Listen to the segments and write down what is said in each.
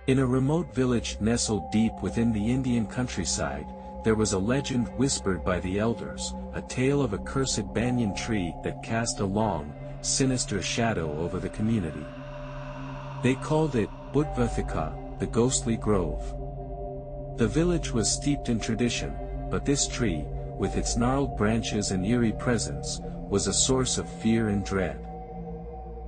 In a remote village nestled deep within the Indian countryside, there was a legend whispered by the elders, a tale of a cursed banyan tree that cast a long, sinister shadow over the community. They called it Bhoot Vatika, the ghostly grove. The village was steeped in tradition, but this tree, with its gnarled branches and eerie presence, was a source of fear and dread.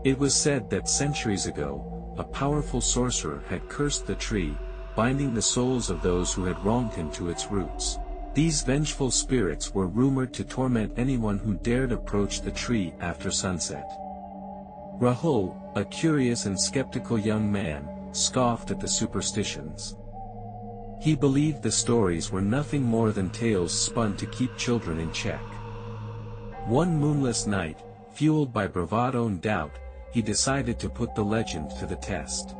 It was said that centuries ago, a powerful sorcerer had cursed the tree, binding the souls of those who had wronged him to its roots. These vengeful spirits were rumored to torment anyone who dared approach the tree after sunset. Rahul, a curious and skeptical young man, scoffed at the superstitions. He believed the stories were nothing more than tales spun to keep children in check. One moonless night, fueled by bravado and doubt, he decided to put the legend to the test.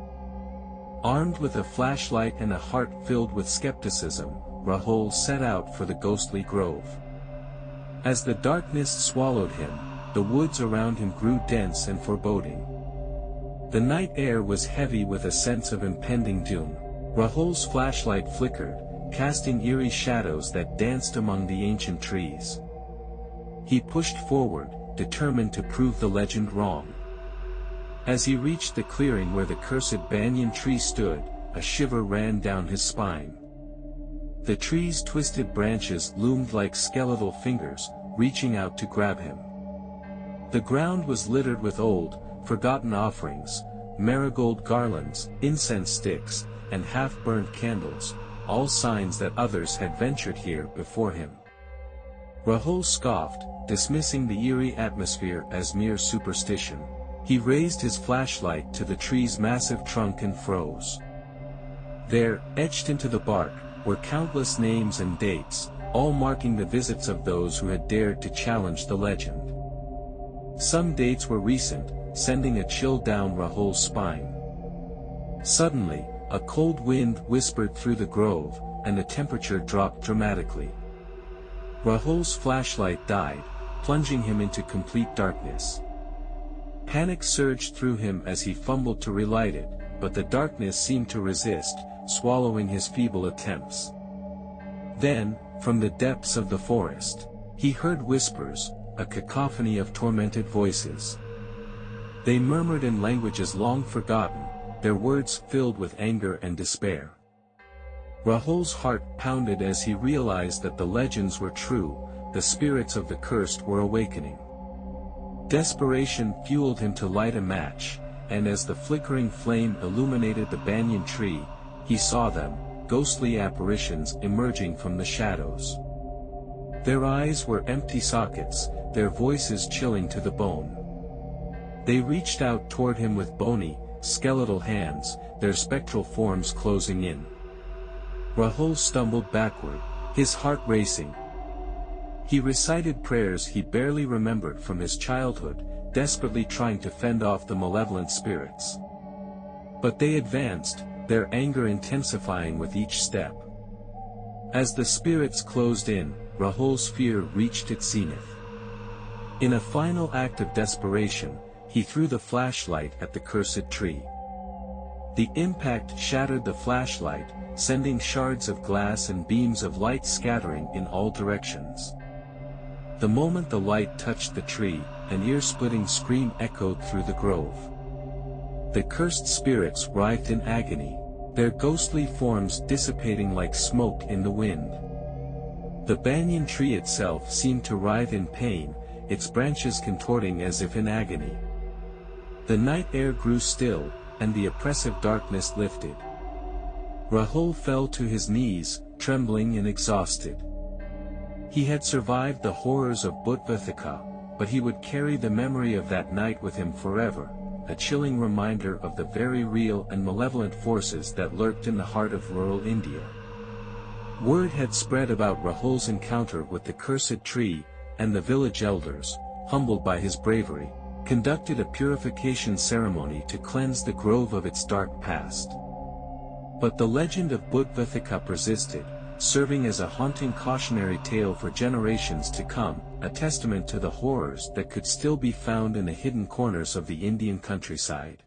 Armed with a flashlight and a heart filled with skepticism, Rahul set out for the ghostly grove. As the darkness swallowed him, the woods around him grew dense and foreboding. The night air was heavy with a sense of impending doom. Rahul's flashlight flickered, casting eerie shadows that danced among the ancient trees. He pushed forward, determined to prove the legend wrong. As he reached the clearing where the cursed banyan tree stood, a shiver ran down his spine. The tree's twisted branches loomed like skeletal fingers, reaching out to grab him. The ground was littered with old, forgotten offerings, marigold garlands, incense sticks, and half-burned candles, all signs that others had ventured here before him. Rahul scoffed, dismissing the eerie atmosphere as mere superstition. He raised his flashlight to the tree's massive trunk and froze. There, etched into the bark, were countless names and dates, all marking the visits of those who had dared to challenge the legend. Some dates were recent, sending a chill down Rahul's spine. Suddenly, a cold wind whispered through the grove, and the temperature dropped dramatically. Rahul's flashlight died, plunging him into complete darkness. Panic surged through him as he fumbled to relight it, but the darkness seemed to resist, swallowing his feeble attempts. Then, from the depths of the forest, he heard whispers, a cacophony of tormented voices. They murmured in languages long forgotten, their words filled with anger and despair. Rahul's heart pounded as he realized that the legends were true, the spirits of the cursed were awakening. Desperation fueled him to light a match, and as the flickering flame illuminated the banyan tree, he saw them, ghostly apparitions emerging from the shadows. Their eyes were empty sockets, their voices chilling to the bone. They reached out toward him with bony, skeletal hands, their spectral forms closing in. Rahul stumbled backward, his heart racing. He recited prayers he barely remembered from his childhood, desperately trying to fend off the malevolent spirits. But they advanced, their anger intensifying with each step. As the spirits closed in, Rahul's fear reached its zenith. In a final act of desperation, he threw the flashlight at the cursed tree. The impact shattered the flashlight, sending shards of glass and beams of light scattering in all directions. The moment the light touched the tree, an ear-splitting scream echoed through the grove. The cursed spirits writhed in agony, their ghostly forms dissipating like smoke in the wind. The banyan tree itself seemed to writhe in pain, its branches contorting as if in agony. The night air grew still, and the oppressive darkness lifted. Rahul fell to his knees, trembling and exhausted. He had survived the horrors of Bhoot Vatika, but he would carry the memory of that night with him forever, a chilling reminder of the very real and malevolent forces that lurked in the heart of rural India. Word had spread about Rahul's encounter with the cursed tree, and the village elders, humbled by his bravery, conducted a purification ceremony to cleanse the grove of its dark past. But the legend of Bhoot Vatika persisted, serving as a haunting cautionary tale for generations to come, a testament to the horrors that could still be found in the hidden corners of the Indian countryside.